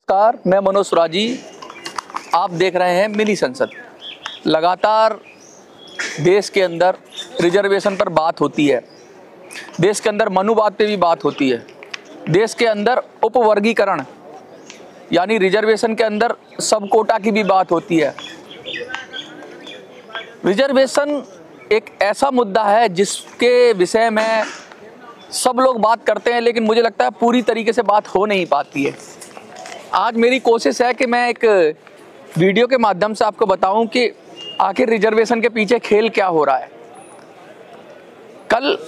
नमस्कार, मैं मनोज सुराजी। आप देख रहे हैं मिनी संसद। लगातार देश के अंदर रिजर्वेशन पर बात होती है, देश के अंदर मनुवाद पे भी बात होती है, देश के अंदर उपवर्गीकरण यानी रिजर्वेशन के अंदर सब कोटा की भी बात होती है। रिजर्वेशन एक ऐसा मुद्दा है जिसके विषय में सब लोग बात करते हैं, लेकिन मुझे लगता है पूरी तरीके से बात हो नहीं पाती है। आज मेरी कोशिश है कि मैं एक वीडियो के माध्यम से आपको बताऊं कि आखिर रिजर्वेशन के पीछे खेल क्या हो रहा है। कल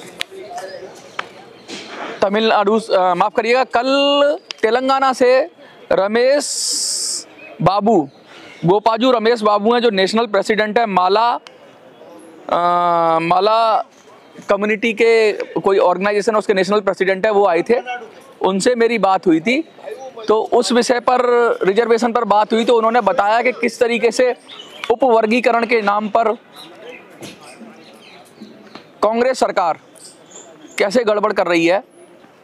तमिलनाडु माफ़ करिएगा, कल तेलंगाना से रमेश बाबू, गोपाजू रमेश बाबू हैं, जो नेशनल प्रेसिडेंट है माला कम्युनिटी के कोई ऑर्गेनाइजेशन, उसके नेशनल प्रेसिडेंट है, वो आए थे। उनसे मेरी बात हुई थी, तो उस विषय पर रिजर्वेशन पर बात हुई। तो उन्होंने बताया कि किस तरीके से उपवर्गीकरण के नाम पर कांग्रेस सरकार कैसे गड़बड़ कर रही है,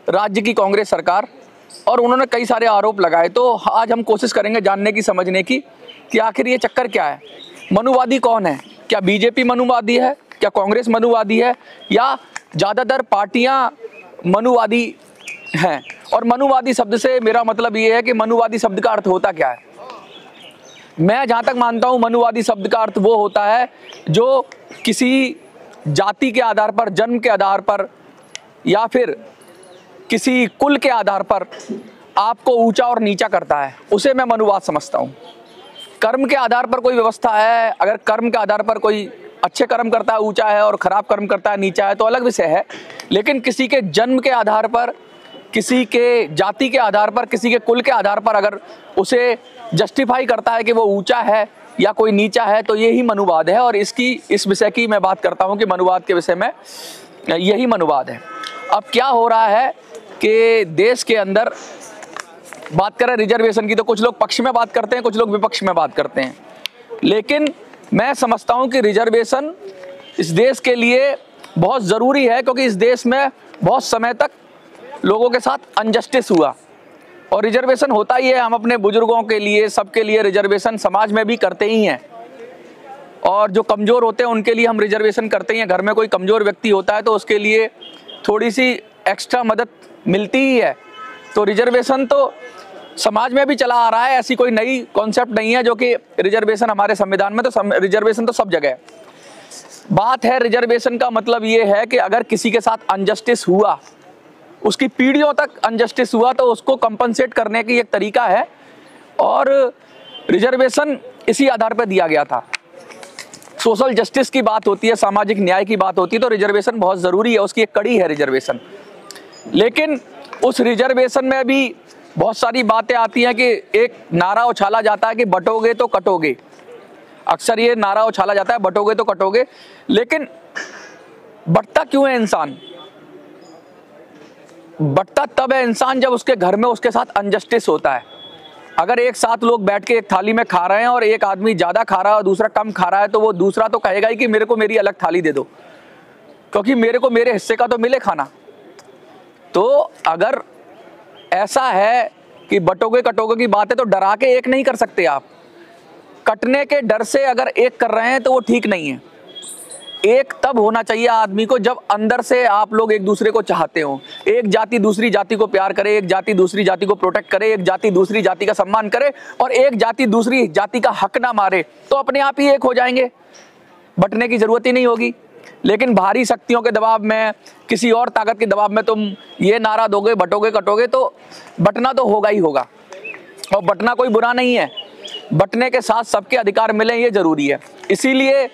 राज्य की कांग्रेस सरकार, और उन्होंने कई सारे आरोप लगाए। तो आज हम कोशिश करेंगे जानने की, समझने की कि आखिर ये चक्कर क्या है। मनुवादी कौन है? क्या बीजेपी मनुवादी है? क्या कांग्रेस मनुवादी है? या ज़्यादातर पार्टियां मनुवादी हैं? और मनुवादी शब्द से मेरा मतलब ये है कि मनुवादी शब्द का अर्थ होता क्या है। मैं जहाँ तक मानता हूँ, मनुवादी शब्द का अर्थ वो होता है जो किसी जाति के आधार पर, जन्म के आधार पर, या फिर किसी कुल के आधार पर आपको ऊंचा और नीचा करता है, उसे मैं मनुवाद समझता हूँ। कर्म के आधार पर कोई व्यवस्था है, अगर कर्म के आधार पर कोई अच्छे कर्म करता है ऊंचा है और खराब कर्म करता है नीचा है, तो अलग विषय है। लेकिन किसी के जन्म के आधार पर, किसी के जाति के आधार पर, किसी के कुल के आधार पर अगर उसे जस्टिफाई करता है कि वो ऊंचा है या कोई नीचा है, तो यही मनुवाद है। और इस विषय की मैं बात करता हूँ कि मनुवाद के विषय में यही मनुवाद है। अब क्या हो रहा है कि देश के अंदर बात करें रिजर्वेशन की, तो कुछ लोग पक्ष में बात करते हैं, कुछ लोग विपक्ष में बात करते हैं। लेकिन मैं समझता हूँ कि रिजर्वेशन इस देश के लिए बहुत ज़रूरी है, क्योंकि इस देश में बहुत समय तक लोगों के साथ अनजस्टिस हुआ। और रिजर्वेशन होता ही है, हम अपने बुजुर्गों के लिए, सबके लिए रिजर्वेशन समाज में भी करते ही हैं। और जो कमज़ोर होते हैं उनके लिए हम रिजर्वेशन करते ही हैं। घर में कोई कमज़ोर व्यक्ति होता है तो उसके लिए थोड़ी सी एक्स्ट्रा मदद मिलती ही है। तो रिजर्वेशन तो समाज में भी चला आ रहा है, ऐसी कोई नई कॉन्सेप्ट नहीं है जो कि रिजर्वेशन हमारे संविधान में, तो रिजर्वेशन तो सब जगह है। बात है रिजर्वेशन का मतलब ये है कि अगर किसी के साथ अनजस्टिस हुआ, उसकी पीढ़ियों तक अनजस्टिस हुआ, तो उसको कंपनसेट करने की एक तरीका है। और रिजर्वेशन इसी आधार पर दिया गया था। सोशल जस्टिस की बात होती है, सामाजिक न्याय की बात होती है, तो रिजर्वेशन बहुत ज़रूरी है, उसकी एक कड़ी है रिजर्वेशन। लेकिन उस रिजर्वेशन में भी बहुत सारी बातें आती हैं कि एक नारा उछाला जाता है कि बटोगे तो कटोगे। अक्सर ये नारा उछाला जाता है, बटोगे तो कटोगे। लेकिन बटता क्यों है इंसान? बटता तब है इंसान जब उसके घर में उसके साथ अनजस्टिस होता है। अगर एक साथ लोग बैठ के एक थाली में खा रहे हैं और एक आदमी ज़्यादा खा रहा है और दूसरा कम खा रहा है, तो वो दूसरा तो कहेगा ही कि मेरे को मेरी अलग थाली दे दो, क्योंकि मेरे को मेरे हिस्से का तो मिले खाना। तो अगर ऐसा है कि बटोगे कटोगे की बात है, तो डरा के एक नहीं कर सकते आप। कटने के डर से अगर एक कर रहे हैं तो वो ठीक नहीं है। एक तब होना चाहिए आदमी को जब अंदर से आप लोग एक दूसरे को चाहते हो। एक जाति दूसरी जाति को प्यार करे, एक जाति दूसरी जाति को प्रोटेक्ट करे, एक जाति दूसरी जाति का सम्मान करे, और एक जाति दूसरी जाति का हक ना मारे, तो अपने आप ही एक हो जाएंगे, बटने की जरूरत ही नहीं होगी। लेकिन भारी शक्तियों के दबाव में, किसी और ताकत के दबाव में तुम ये नारा दोगे बटोगे कटोगे, तो बटना तो होगा ही होगा। और बटना कोई बुरा नहीं है, बटने के साथ सबके अधिकार मिलें, ये जरूरी है। इसीलिए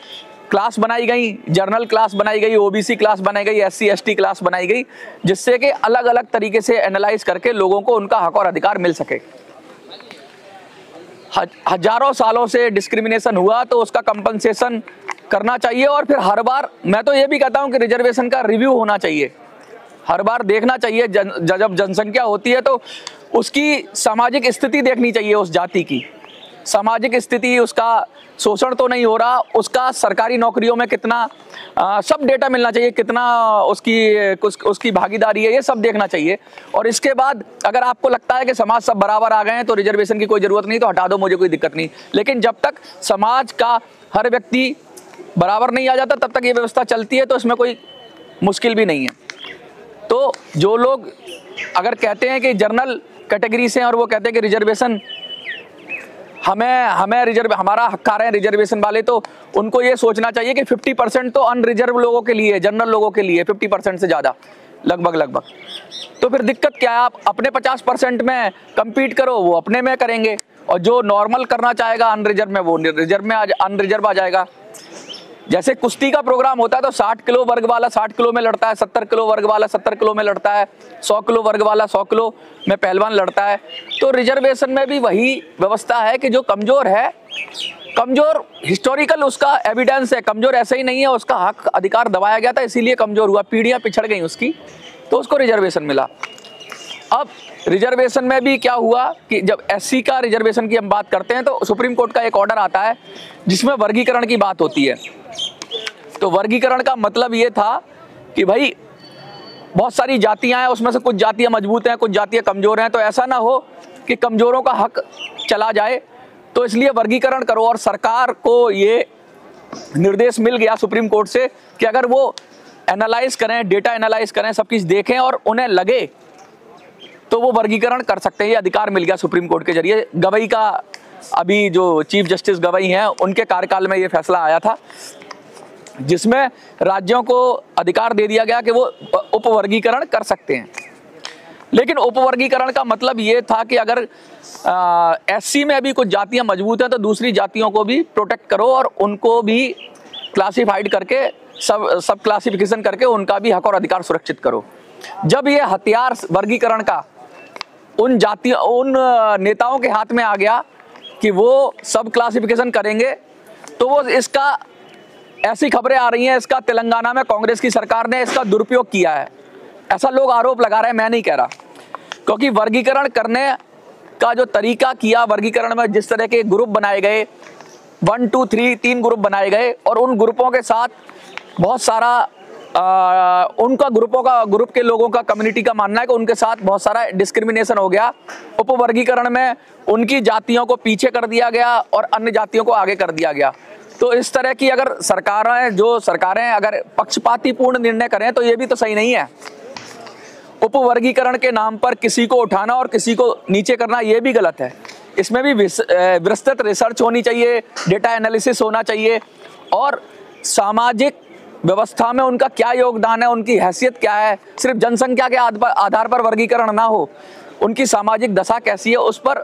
क्लास बनाई गई, जर्नल क्लास बनाई गई, ओबीसी क्लास बनाई गई, एससी एसटी क्लास बनाई गई, जिससे कि अलग अलग तरीके से एनालाइज करके लोगों को उनका हक और अधिकार मिल सके। हजारों सालों से डिस्क्रिमिनेशन हुआ, तो उसका कंपनसेशन करना चाहिए। और फिर हर बार मैं तो ये भी कहता हूं कि रिजर्वेशन का रिव्यू होना चाहिए। हर बार देखना चाहिए, जब जनसंख्या होती है तो उसकी सामाजिक स्थिति देखनी चाहिए उस जाति की। सामाजिक स्थिति, उसका शोषण तो नहीं हो रहा, उसका सरकारी नौकरियों में कितना सब डेटा मिलना चाहिए, कितना उसकी भागीदारी है, ये सब देखना चाहिए। और इसके बाद अगर आपको लगता है कि समाज सब बराबर आ गए हैं तो रिजर्वेशन की कोई ज़रूरत नहीं, तो हटा दो, मुझे कोई दिक्कत नहीं। लेकिन जब तक समाज का हर व्यक्ति बराबर नहीं आ जाता तब तक ये व्यवस्था चलती है, तो इसमें कोई मुश्किल भी नहीं है। तो जो लोग अगर कहते हैं कि जनरल कैटेगरी से हैं और वो कहते हैं कि रिजर्वेशन हमारा हक आ रहे हैं रिजर्वेशन वाले, तो उनको ये सोचना चाहिए कि 50% तो अनरिजर्व लोगों के लिए, जनरल लोगों के लिए 50% से ज़्यादा लगभग। तो फिर दिक्कत क्या है? आप अपने 50% में compete करो, वो अपने में करेंगे, और जो नॉर्मल करना चाहेगा अनरिजर्व में, वो अनरिजर्व आ जाएगा। जैसे कुश्ती का प्रोग्राम होता है तो 60 किलो वर्ग वाला 60 किलो में लड़ता है, 70 किलो वर्ग वाला 70 किलो में लड़ता है, 100 किलो वर्ग वाला 100 किलो में पहलवान लड़ता है। तो रिजर्वेशन में भी वही व्यवस्था है कि जो कमज़ोर है, कमज़ोर हिस्टोरिकल उसका एविडेंस है, कमज़ोर ऐसे ही नहीं है, उसका हक अधिकार दबाया गया था इसीलिए कमज़ोर हुआ, पीढ़ियाँ पिछड़ गई उसकी, तो उसको रिजर्वेशन मिला। अब रिजर्वेशन में भी क्या हुआ कि जब एससी का रिजर्वेशन की हम बात करते हैं तो सुप्रीम कोर्ट का एक ऑर्डर आता है जिसमें वर्गीकरण की बात होती है। तो वर्गीकरण का मतलब ये था कि भाई बहुत सारी जातियां हैं, उसमें से कुछ जातियां मजबूत हैं, कुछ जातियां कमज़ोर हैं, तो ऐसा ना हो कि कमज़ोरों का हक चला जाए, तो इसलिए वर्गीकरण करो। और सरकार को ये निर्देश मिल गया सुप्रीम कोर्ट से कि अगर वो एनालाइज करें, डेटा एनालाइज करें, सब कुछ देखें और उन्हें लगे तो वो वर्गीकरण कर सकते हैं। ये अधिकार मिल गया सुप्रीम कोर्ट के जरिए। गवई का अभी जो चीफ जस्टिस गवई हैं उनके कार्यकाल में ये फैसला आया था, जिसमें राज्यों को अधिकार दे दिया गया कि वो उपवर्गीकरण कर सकते हैं। लेकिन उपवर्गीकरण का मतलब ये था कि अगर एससी में अभी कुछ जातियां मजबूत हैं तो दूसरी जातियों को भी प्रोटेक्ट करो और उनको भी क्लासिफाइड करके सब क्लासिफिकेशन करके उनका भी हक और अधिकार सुरक्षित करो। जब ये हथियार वर्गीकरण का उन नेताओं के हाथ में आ गया कि वो सब क्लासिफिकेशन करेंगे, तो वो इसका ऐसी खबरें आ रही हैं इसका तेलंगाना में कांग्रेस की सरकार ने इसका दुरुपयोग किया है, ऐसा लोग आरोप लगा रहे हैं, मैं नहीं कह रहा। क्योंकि वर्गीकरण करने का जो तरीका किया, वर्गीकरण में जिस तरह के ग्रुप बनाए गए, 1 2 3 3 ग्रुप बनाए गए और उन ग्रुपों के साथ बहुत सारा उनका ग्रुप के लोगों का, कम्युनिटी का मानना है कि उनके साथ बहुत सारा डिस्क्रिमिनेशन हो गया। उपवर्गीकरण में उनकी जातियों को पीछे कर दिया गया और अन्य जातियों को आगे कर दिया गया। तो इस तरह की अगर सरकारें अगर पक्षपातीपूर्ण निर्णय करें तो ये भी तो सही नहीं है। उपवर्गीकरण के नाम पर किसी को उठाना और किसी को नीचे करना ये भी गलत है। इसमें भी विस्तृत रिसर्च होनी चाहिए, डेटा एनालिसिस होना चाहिए और सामाजिक व्यवस्था में उनका क्या योगदान है, उनकी हैसियत क्या है, सिर्फ जनसंख्या के आधार पर वर्गीकरण ना हो, उनकी सामाजिक दशा कैसी है उस पर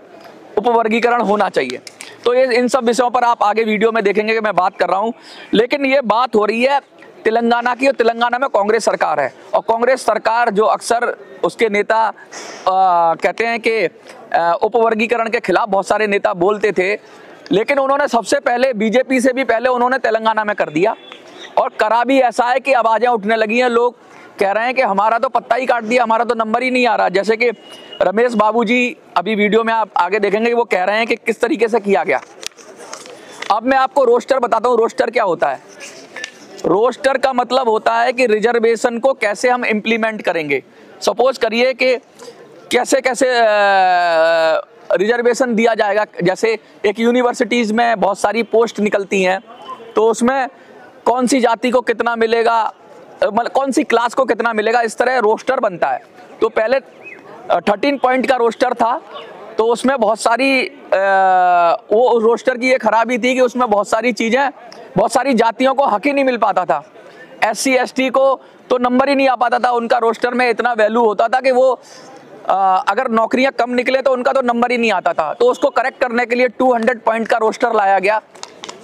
उपवर्गीकरण होना चाहिए। तो ये इन सब विषयों पर आप आगे वीडियो में देखेंगे कि मैं बात कर रहा हूँ। लेकिन ये बात हो रही है तेलंगाना की, और तेलंगाना में कांग्रेस सरकार है और कांग्रेस सरकार जो अक्सर उसके नेता कहते हैं कि उपवर्गीकरण के खिलाफ बहुत सारे नेता बोलते थे, लेकिन उन्होंने सबसे पहले बीजेपी से भी पहले उन्होंने तेलंगाना में कर दिया और करा भी ऐसा है कि आवाज़ें उठने लगी हैं। लोग कह रहे हैं कि हमारा तो पत्ता ही काट दिया, हमारा तो नंबर ही नहीं आ रहा। जैसे कि रमेश बाबू जी, अभी वीडियो में आप आगे देखेंगे कि वो कह रहे हैं कि किस तरीके से किया गया। अब मैं आपको रोस्टर बताता हूँ। रोस्टर क्या होता है? रोस्टर का मतलब होता है कि रिजर्वेशन को कैसे हम इम्प्लीमेंट करेंगे। सपोज करिए कि कैसे कैसे रिजर्वेशन दिया जाएगा। जैसे एक यूनिवर्सिटीज़ में बहुत सारी पोस्ट निकलती हैं, तो उसमें कौन सी जाति को कितना मिलेगा, मतलब कौन सी क्लास को कितना मिलेगा, इस तरह रोस्टर बनता है। तो पहले 13 पॉइंट का रोस्टर था, तो उसमें बहुत सारी वो रोस्टर की ये खराबी थी कि उसमें बहुत सारी चीज़ें, बहुत सारी जातियों को हक ही नहीं मिल पाता था। SC ST को तो नंबर ही नहीं आ पाता था, उनका रोस्टर में इतना वैल्यू होता था कि वो अगर नौकरियां कम निकले तो उनका तो नंबर ही नहीं आता था। तो उसको करेक्ट करने के लिए 200 पॉइंट का रोस्टर लाया गया।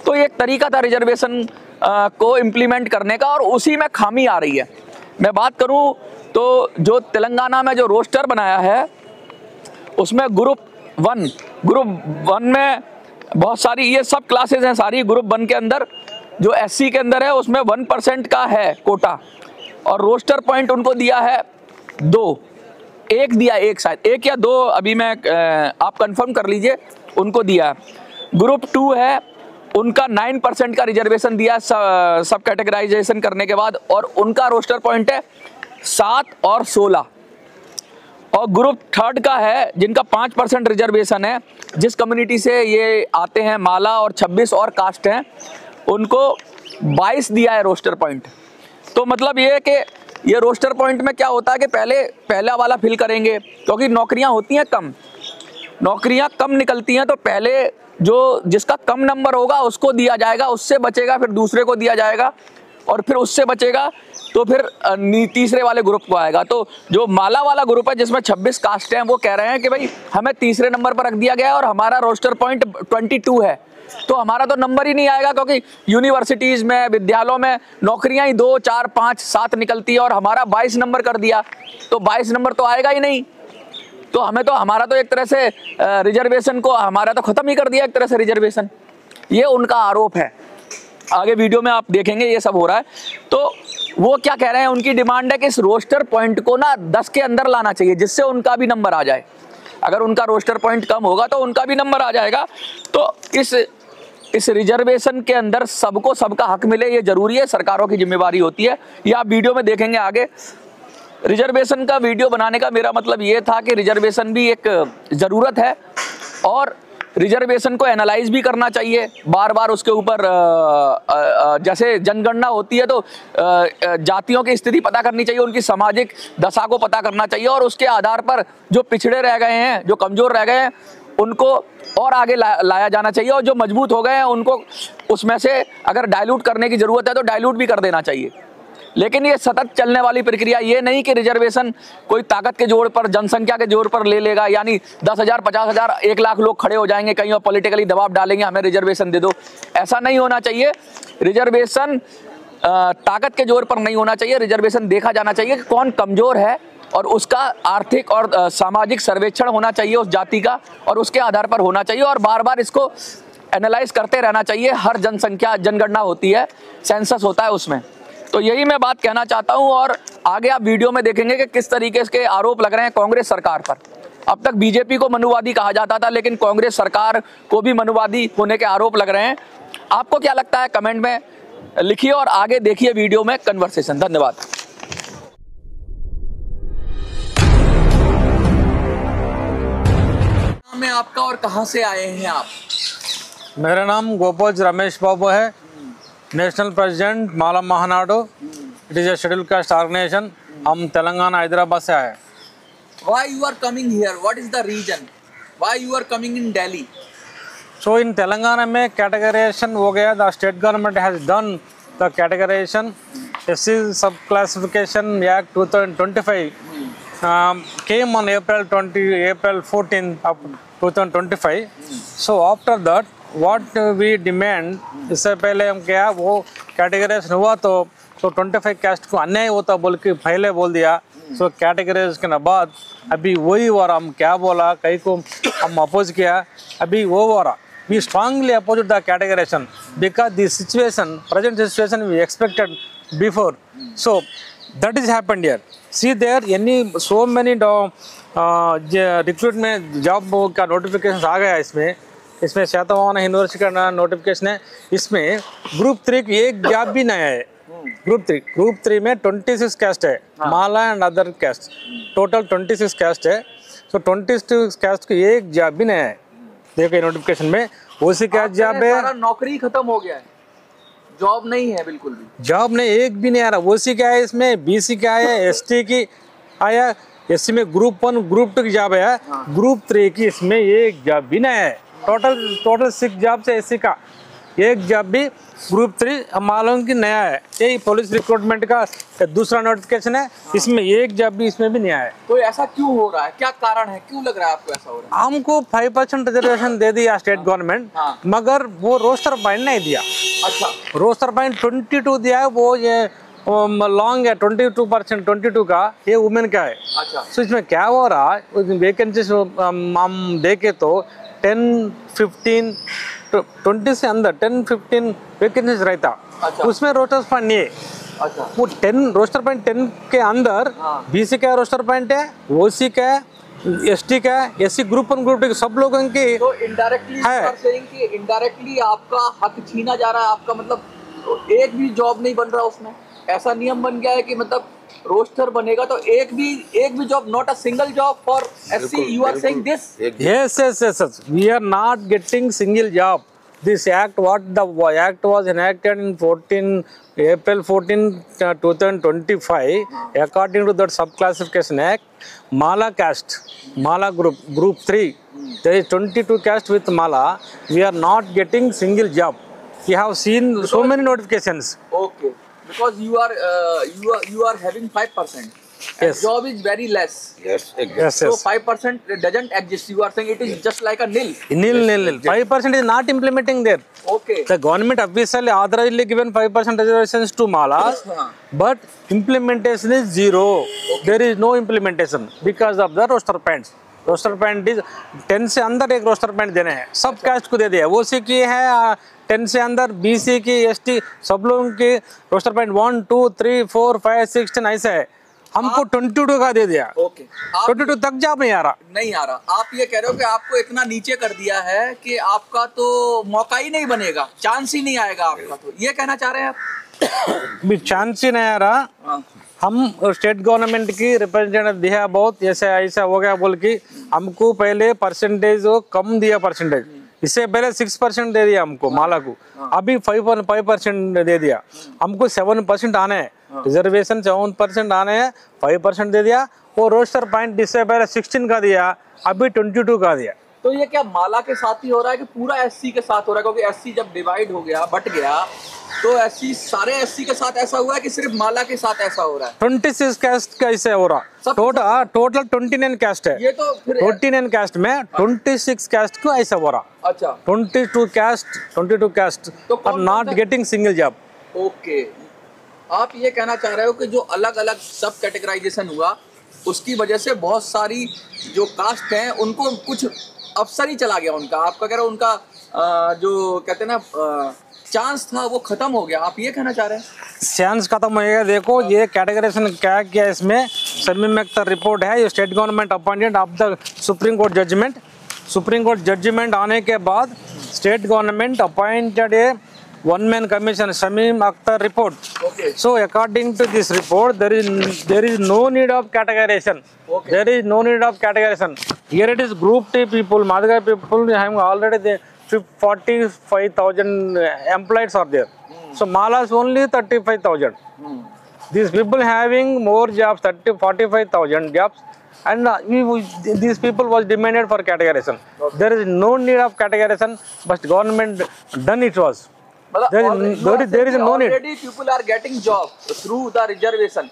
तो ये एक तरीका था रिजर्वेशन को इम्प्लीमेंट करने का, और उसी में खामी आ रही है। मैं बात करूं तो जो तेलंगाना में जो रोस्टर बनाया है उसमें ग्रुप वन में बहुत सारी ये सब क्लासेस हैं सारी। ग्रुप 1 के अंदर जो SC के अंदर है उसमें 1% का है कोटा, और रोस्टर पॉइंट उनको दिया है 2, एक दिया, एक शायद 1 या 2, अभी मैं आप कंफर्म कर लीजिए, उनको दिया है। ग्रुप 2 है, उनका 9% का रिजर्वेशन दिया सब कैटेगराइजेशन करने के बाद, और उनका रोस्टर पॉइंट है 7 और 16। और ग्रुप 3 का है जिनका 5% रिजर्वेशन है, जिस कम्युनिटी से ये आते हैं, माला और 26 और कास्ट हैं, उनको 22 दिया है रोस्टर पॉइंट। तो मतलब ये है कि ये रोस्टर पॉइंट में क्या होता है कि पहला वाला फिल करेंगे, क्योंकि नौकरियां होती हैं कम, नौकरियां कम निकलती हैं, तो पहले जो जिसका कम नंबर होगा उसको दिया जाएगा, उससे बचेगा फिर दूसरे को दिया जाएगा, और फिर उससे बचेगा तो फिर तीसरे वाले ग्रुप को आएगा। तो जो माला वाला ग्रुप है जिसमें 26 कास्ट हैं, वो कह रहे हैं कि भाई हमें तीसरे नंबर पर रख दिया गया है और हमारा रोस्टर पॉइंट 22 है, तो हमारा तो नंबर ही नहीं आएगा, क्योंकि यूनिवर्सिटीज़ में, विद्यालयों में नौकरियां ही 2, 4, 5, 7 निकलती है, और हमारा 22 नंबर कर दिया, तो 22 नंबर तो आएगा ही नहीं। तो हमें तो हमारा तो एक तरह से रिजर्वेशन को हमारा तो ख़त्म ही कर दिया एक तरह से रिजर्वेशन। ये उनका आरोप है, आगे वीडियो में आप देखेंगे ये सब हो रहा है। तो वो क्या कह रहे हैं, उनकी डिमांड है कि इस रोस्टर पॉइंट को ना 10 के अंदर लाना चाहिए, जिससे उनका भी नंबर आ जाए। अगर उनका रोस्टर पॉइंट कम होगा तो उनका भी नंबर आ जाएगा। तो इस रिजर्वेशन के अंदर सबको सबका हक मिले, ये जरूरी है, सरकारों की जिम्मेवारी होती है। ये आप वीडियो में देखेंगे आगे। रिजर्वेशन का वीडियो बनाने का मेरा मतलब ये था कि रिजर्वेशन भी एक ज़रूरत है, और रिजर्वेशन को एनालाइज भी करना चाहिए बार बार। उसके ऊपर जैसे जनगणना होती है तो जातियों की स्थिति पता करनी चाहिए, उनकी सामाजिक दशा को पता करना चाहिए, और उसके आधार पर जो पिछड़े रह गए हैं, जो कमज़ोर रह गए हैं, उनको और आगे लाया जाना चाहिए, और जो मजबूत हो गए हैं उनको उसमें से अगर डाइल्यूट करने की ज़रूरत है तो डाइल्यूट भी कर देना चाहिए। लेकिन ये सतत चलने वाली प्रक्रिया, ये नहीं कि रिजर्वेशन कोई ताकत के जोर पर, जनसंख्या के जोर पर ले लेगा, यानी 10,000, 50,000, 1 लाख लोग खड़े हो जाएंगे कहीं और पॉलिटिकली दबाव डालेंगे हमें रिजर्वेशन दे दो। ऐसा नहीं होना चाहिए। रिजर्वेशन ताकत के जोर पर नहीं होना चाहिए। रिजर्वेशन देखा जाना चाहिए कि कौन कमज़ोर है, और उसका आर्थिक और सामाजिक सर्वेक्षण होना चाहिए उस जाति का, और उसके आधार पर होना चाहिए, और बार बार इसको एनालाइज करते रहना चाहिए। हर जनसंख्या जनगणना होती है, सेंसस होता है उसमें। तो यही मैं बात कहना चाहता हूं, और आगे आप वीडियो में देखेंगे कि किस तरीके के आरोप लग रहे हैं कांग्रेस सरकार पर। अब तक बीजेपी को मनुवादी कहा जाता था, लेकिन कांग्रेस सरकार को भी मनुवादी होने के आरोप लग रहे हैं। आपको क्या लगता है कमेंट में लिखिए, और आगे देखिए वीडियो में कन्वर्सेशन। धन्यवाद। नाम है आपका और कहां से आए हैं आप? मेरा नाम गोपोज रमेश बाबू है, national president Mala Mahanadu. It is a schedule caste organisation. हम तेलंगाना हैदराबाद से आए। Why you are coming here? What is the reason? Why you are coming in Delhi? So in Telangana में categorization हो गया। The state government has done the categorization. SC Subclassification Act 2025 came on April 14 of 2025. So after that what we demand, इससे पहले हम क्या वो categorise हुआ तो 25 कास्ट को अन्याय होता बोल के पहले बोल दिया। सो कैटेगराइज के बाद अभी वही हो रहा। हम क्या बोला, कहीं को हम अपोज किया, अभी वो हो रहा। We strongly oppose the categorisation because the situation, present situation we expected before. So that is happened here. See there any so many recruitment job का नोटिफिकेशन आ गया। इसमें शातवाहन यूनिवर्सिटी का नोटिफिकेशन है। इसमें ग्रुप 3 की एक जॉब भी नहीं है। ग्रुप 3 में 26 कास्ट है, Mala and other caste, total 26 caste है। सो 26 कास्ट की एक जॉब भी नहीं है। देखो नोटिफिकेशन में उसी का जॉब है। नौकरी खत्म हो गया है, जॉब नहीं है, बिल्कुल भी जॉब नहीं, एक भी नहीं आ रहा। ओसी का है, इसमें बीसी का है, एसटी की आया, एससी में ग्रुप 1 ग्रुप 2 की जॉब है। ग्रुप 3 की इसमें एक जॉब भी नहीं है। टोटल 6 जॉब से एससी का एक जॉब भी ग्रुप 3 मालूम की नया है। यही पुलिस रिक्रूटमेंट का दूसरा नोटिफिकेशन है। इसमें एक जॉब भी इसमें भी नहीं आया है। तो ऐसा क्यों हो रहा है, क्या कारण है, क्यों लग रहा है आपको ऐसा हो रहा है? हमको 5% रिजर्वेशन दे दिया स्टेट गवर्नमेंट, मगर वो रोस्टर पॉइंट नहीं दिया। अच्छा, रोस्टर पॉइंट 22 दिया है। वो ये लॉन्ग है 22%, 22 का ये वुमेन का है। अच्छा, तो इसमें क्या हो रहा है, वैकेंसीज हम देखे तो 10, 15, 20 से अंदर 10-15 वैकेंसीज रहता। अच्छा, उसमें रोस्टर पॉइंट नहीं है। अच्छा, वो 10 रोस्टर पॉइंट 10 के अंदर बीसी का रोस्टर पॉइंट है, ओसी का है, एसटी का, एससी ग्रुप 1 ग्रुप 2 सब लोगों की तो इनडायरेक्टली है। कि इनडायरेक्टली आपका हक छीना जा रहा है, आपका मतलब एक भी जॉब नहीं बन रहा उसमें। ऐसा नियम बन गया है कि मतलब रोस्टर बनेगा तो एक भी job, not a single job for SC, you are saying this? Yes. We are not getting single job. This act, the act was enacted in April 14, 2025. According to that subclassification act, Mala caste, Mala group 3, there is 22 caste with Mala. We are not getting single job. We have seen so many notifications. Okay, because you are having 5%. Yes. Job is very less. Yes, exactly. Yes. So 5% doesn't exist. You are saying it is just like a nil. Nil. 5% is not implementing there. Okay. The government officially authorized given 5% reservations to Malas, but implementation is zero. There is no implementation because of the roster points. Roster point is 10 से अंदर एक roster point देने हैं, सब cast को दे दिया। ओसी की है 10 से अंदर, बीसी की, एसटी सब लोगों की रोस्टर पॉइंट 1 2 3 4 5 6 10 ऐसा है। हमको 22 का दे दिया। ओके, 22 तक जॉब नहीं आ रहा। आप ये कह रहे हो कि आपको इतना नीचे कर दिया है कि आपका तो मौका ही नहीं बनेगा, चांस ही नहीं आएगा आपका, तो ये कहना चाह रहे हैं आप? भी चांस ही नहीं आ रहा। हम स्टेट गवर्नमेंट की रिप्रेजेंटेटिव दिया बहुत, ऐसा हो गया बोल के हमको पहले परसेंटेज कम दिया, परसेंटेज इससे पहले 6% दे दिया हमको माला को, अभी 5% दे दिया हमको। 7% आने हैं, रिजर्वेशन 7% आने हैं, 5% दे दिया। वो रोस्टर पॉइंट इससे पहले 16 का दिया, अभी 22 का दिया। तो ये क्या माला के साथ ही हो रहा है कि पूरा एससी के साथ हो रहा है? क्योंकि एससी जब डिवाइड हो गया, बट गया, तो एससी सारे एससी के साथ ऐसा हुआ है कि सिर्फ माला के साथ ऐसा हो रहा है? 26 कास्ट का ऐसे हो रहा। टोटल 29 कास्ट है। ये तो फिर 29 कास्ट में 26 कास्ट को ऐसा हो रहा। अच्छा, 22 कास्ट तो are not getting single job. Okay, आप ये कहना चाह रहे हो कि जो अलग अलग सब कैटेगराइजेशन हुआ उसकी वजह से बहुत सारी जो कास्ट हैं उनको कुछ अवसर ही चला गया उनका। आपका कह रहे हो उनका जो कहते हैं ना चांस था वो खत्म हो गया, आप ये कहना चाह रहे हैं? चांस खत्म हो गया। देखो ये कैटेगराइजेशन क्या किया, इसमें शमीम अख्तर रिपोर्ट है, ये state government appointed of the supreme court judgement. Supreme court judgement आने के बाद state government appointed a one-man commission, Shamiim Akhtar report. Okay. So according to this report, there is no need of categorization. Okay. There is no need of categorization. Here it is group T people, Madhya people having already the 45,000 employees are there. So Malas only 35,000. These people having more jobs, 45,000 jobs. And these people was demanded for categorization. Okay. There is no need of categorization, but government done it was. There is no need. Already people are getting job through the reservation.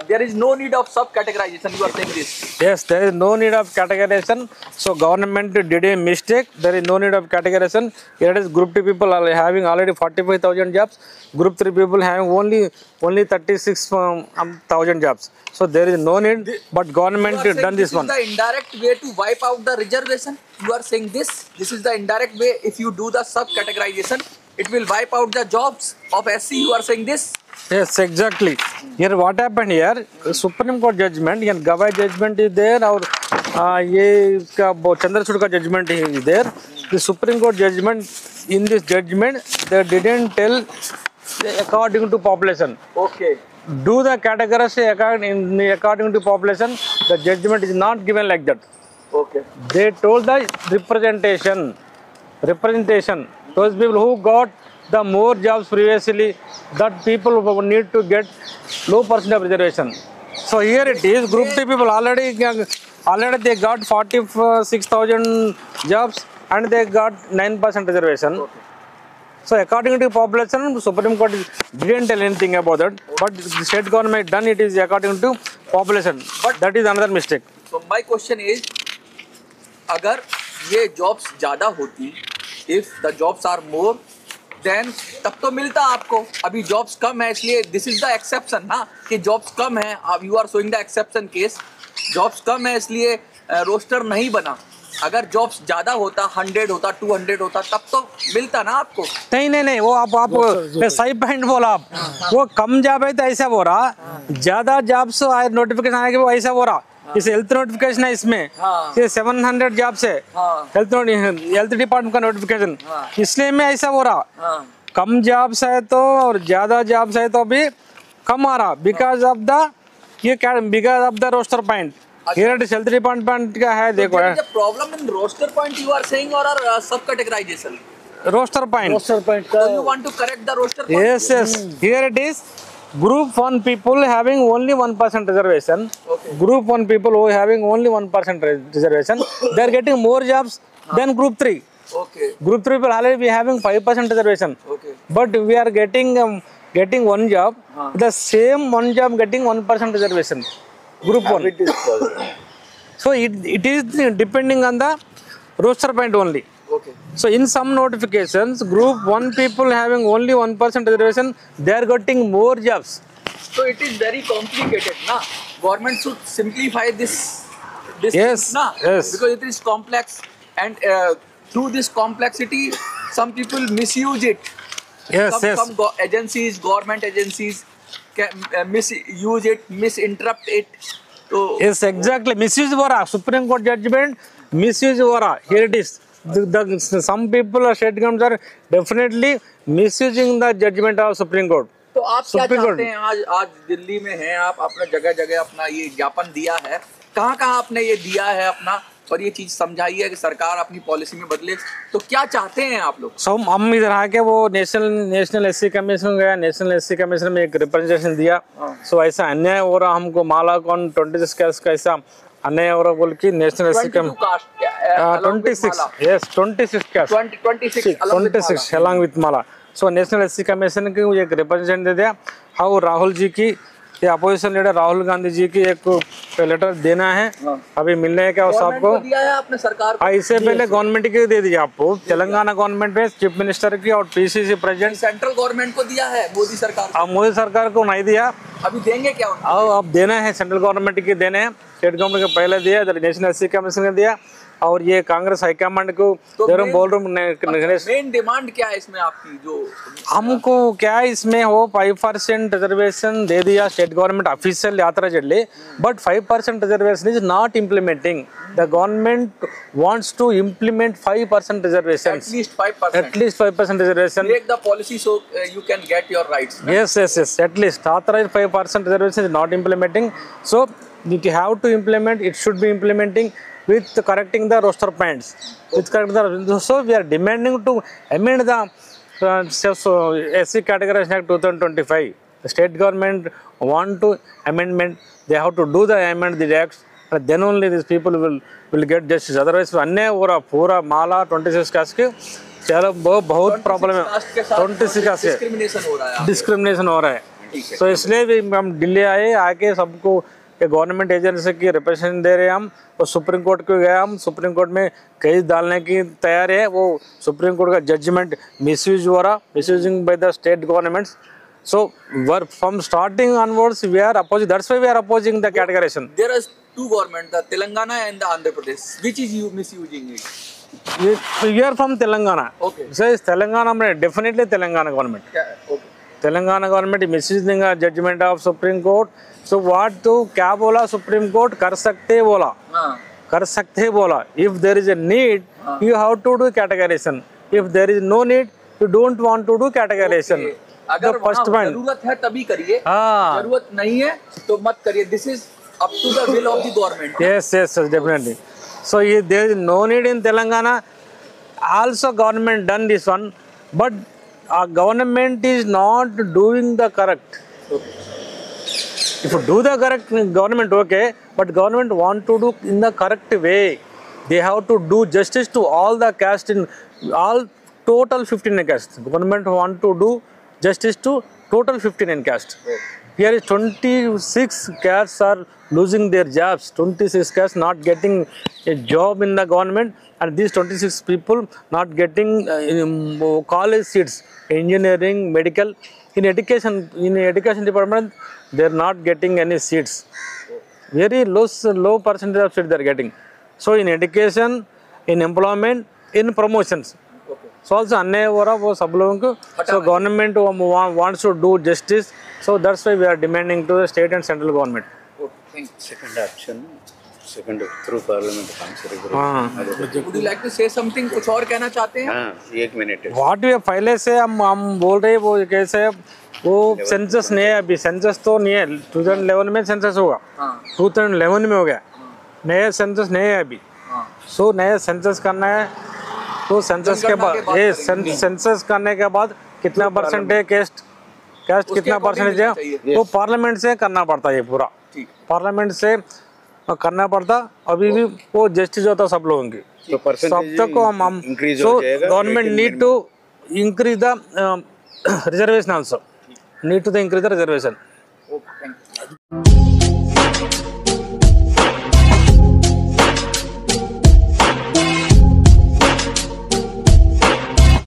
There is no need of sub categorization. You are saying this? Yes, there is no need of categorization. So government did a mistake. There is no need of categorization. Here it is group 2 people are having already 45,000 jobs. Group 3 people having only 36,000 jobs. So there is no need. But government done this one. This is the indirect way to wipe out the reservation. You are saying this? This is the indirect way. If you do the sub categorization, it will wipe out the jobs of SC. You are saying this? Yes, exactly. Here what happened here, Supreme Court judgment, here Gavai judgment is there, और ये इसका चंद्रचूड़ का judgment is there. The Supreme Court judgment, in this judgment, they didn't tell according to population. Okay. Do the category according to population. The judgment is not given like that. Okay. They told the representation. Those people who got the more jobs previously, that people need to get low percent of reservation. So here it is, group 2 people already they got 46,000 jobs and they got 9% reservation. Okay. So according to population, Supreme Court didn't tell anything about that, but the state government done it is according to population. But that is another mistake. So my question is, अगर ये jobs ज़्यादा होती, if the jobs are more, then तब तो मिलता आपको। अभी jobs कम है, इसलिए this is the exception ना, कि jobs कम है। अब you are showing the exception case, jobs कम है इसलिए roster नहीं बना। अगर jobs ज़्यादा होता, 100 होता, 200 होता, तब तो मिलता ना आपको। नहीं, वो आप सही पॉइंट बोला आप। वो कम जॉब है तो ऐसा हो रहा, ज़्यादा जॉब्स नोटिफिकेशन आएगा वो ऐसा हो रहा। इस हेल्थ नोटिफिकेशन है इसमें, हाँ। ये 700 जॉब्स है, हाँ। हेल्थ डिपार्टमेंट का नोटिफिकेशन, हाँ। इसलिए में ऐसा हो रहा। हाँ। कम जॉब्स है तो और ज्यादा जॉब्स है तो भी कम आ रहा, because of the because of the roster point. Here it health department का है, देखो There is a problem in roster point you are saying or sub categorization. Roster point. So you want to correct the roster point? Yes, yes. Here it is. Group 1 people having only 1% reservation. Okay. Group 1 people who having only 1% reservation, they are getting more jobs than Group 3. Okay. Group 3 people already be having 5% reservation. Okay. But we are getting one job, the same one job getting 1% reservation. Group 1. So it is depending on the roster point only. Okay. So in some notifications, Group 1 people having only 1% reservation, they are getting more jobs. So it is very complicated, na? Government should simplify this Yes, thing, na? yes. Because it is complex, and through this complexity, some people misuse it. Yes, some yes. some agencies, government agencies, can misuse it, misinterpret it. So Yes, exactly. Misuse वरा Supreme Court judgment, misuse वरा. Here it is. Some people are state governments are definitely misusing the judgment of Supreme Court. तो आप क्या Supreme Court. चाहते हैं? आज दिल्ली में हैं आप, अपना जगह जगह अपना ये ज्ञापन दिया है, कहाँ कहाँ आपने ये दिया है अपना, और ये चीज समझाई है कि सरकार अपनी पॉलिसी में बदले, तो क्या चाहते हैं आप लोग? So हम इधर आके वो नेशनल एससी कमीशन गया, नेशनल एससी कमीशन में एक रिप्रेजेंटेशन दिया। सो ऐसा अन्याय हो रहा हमको, माला कौन 26 केस का ऐसा अन्याय हो रहा बोल के national SC 26 yes 26 case 26 along with Mala. So national SC commission की एक रिप्रेजेंटेशन दे दिया। हाँ, राहुल जी की ये अपोजिशन लीडर राहुल गांधी जी की एक लेटर देना है, अभी मिलने है क्या वो साहब को दिया है आपने सरकार को? इससे पहले गवर्नमेंट की दे दिया आपको, तेलंगाना गवर्नमेंट में चीफ मिनिस्टर की और पीसीसी प्रेसिडेंट। सेंट्रल गवर्नमेंट को दिया है मोदी सरकार को? अब मोदी सरकार को नहीं दिया, अभी देंगे क्या उनको? अब देना है, सेंट्रल गवर्नमेंट की देने हैं। स्टेट गवर्नमेंट को पहले दिया, नेशनल एससी कमीशन ने दिया, और ये कांग्रेस हाईकमांड को बोल रहा हूँ। मेन डिमांड क्या है इसमें आपकी? जो हमको क्या इसमें हो 5% रिजर्वेशन दे दिया स्टेट गवर्नमेंट ऑफिशियल यात्रा चले, but 5% reservation is not implementing. The government wants to implement 5% reservation, at least 5% reservation. make the policy so you can get your rights. Yes, at least authorized 5% reservation is not implementing, so you have to implement, it should be implementing with correcting the roster points, so we are demanding to amend the SC Categorization Act 2025. The state government want to amendment, they have to do the amend the acts, and then only these people will get justice, otherwise अन्याय हो रहा पूरा माला 26 cast के चलो बहुत problem है। 26 cast से discrimination हो रहा है। तो इसलिए भी हम दिल्ली आए, आके सबको गवर्नमेंट एजेंसी की रिप्रेजेंटेशन दे रहे हैं हम, और सुप्रीम कोर्ट को गए हम, सुप्रीम कोर्ट में केस डालने की तैयारी है। वो सुप्रीम कोर्ट का जजमेंट मिसयूज हो रहा, misusing by the state governments. So from starting onwards we are opposing, that's why we are opposing the categorisation. There are two government, the Telangana and the Andhra Pradesh, which is you misusing it? We are from Telangana. Okay. So Telangana, definitely Telangana government. Yeah, okay. Telangana government is misusing a judgment of Supreme Court. So what to क्या बोला Supreme Court कर सकते बोला, कर सकते बोला। If there is a need, you have to do categorization. If there is no need, you don't want to do categorization. अगर वहाँ जरूरत है तभी करिए, जरूरत नहीं है तो मत करिए। This is up to the will of the government. Yes, definitely. So there is no need in Telangana. Also government done this one, but government is not doing the correct. Okay. If you do the correct government, okay, but government want to do in the correct way. They have to do justice to all the caste in all total 15 caste. Government want to do justice to total 15 caste. Okay. Here is 26 castes are losing their jobs. 26 castes not getting a job in the government, and these 26 people not getting college seats, engineering, medical. In education department, they are not getting any seats. Very low percentage of seats they are getting. So in education, in employment, in promotions. So also अन्याय हो रहा वो सब लोगों को। So government wants to do justice. So that's why we are demanding to the state and central government. Okay, thank you. Second option. Second through parliament Congress हाँ would you like to say something, कुछ और कहना चाहते हैं? हाँ 1 minute what way पहले से हम बोल रहे हैं वो कैसे वो सेंसस नहीं है अभी, सेंसस तो नहीं है, 2011 में सेंसस होगा, हाँ 2011 में हो गया, नया सेंसस नहीं है अभी। हाँ सो नया सेंसस करना है तो सेंसस के जनगणना के बाद बाद ये करेंगे। सेंसस करने के बाद कितना परसेंट है कास्ट उसके कितना according परसेंटेज मिलना है चाहिए। तो पार्लियामेंट से करना पड़ता है ये पूरा, ठीक। पार्लियामेंट से करना पड़ता। अभी भी वो जस्टिस होता सब लोगों की, तो सब परसेंटेज तक हम इंक्रीज सो हो जाएगा। Government need to increase the reservation also, need to the increase the reservation. Okay, thank you.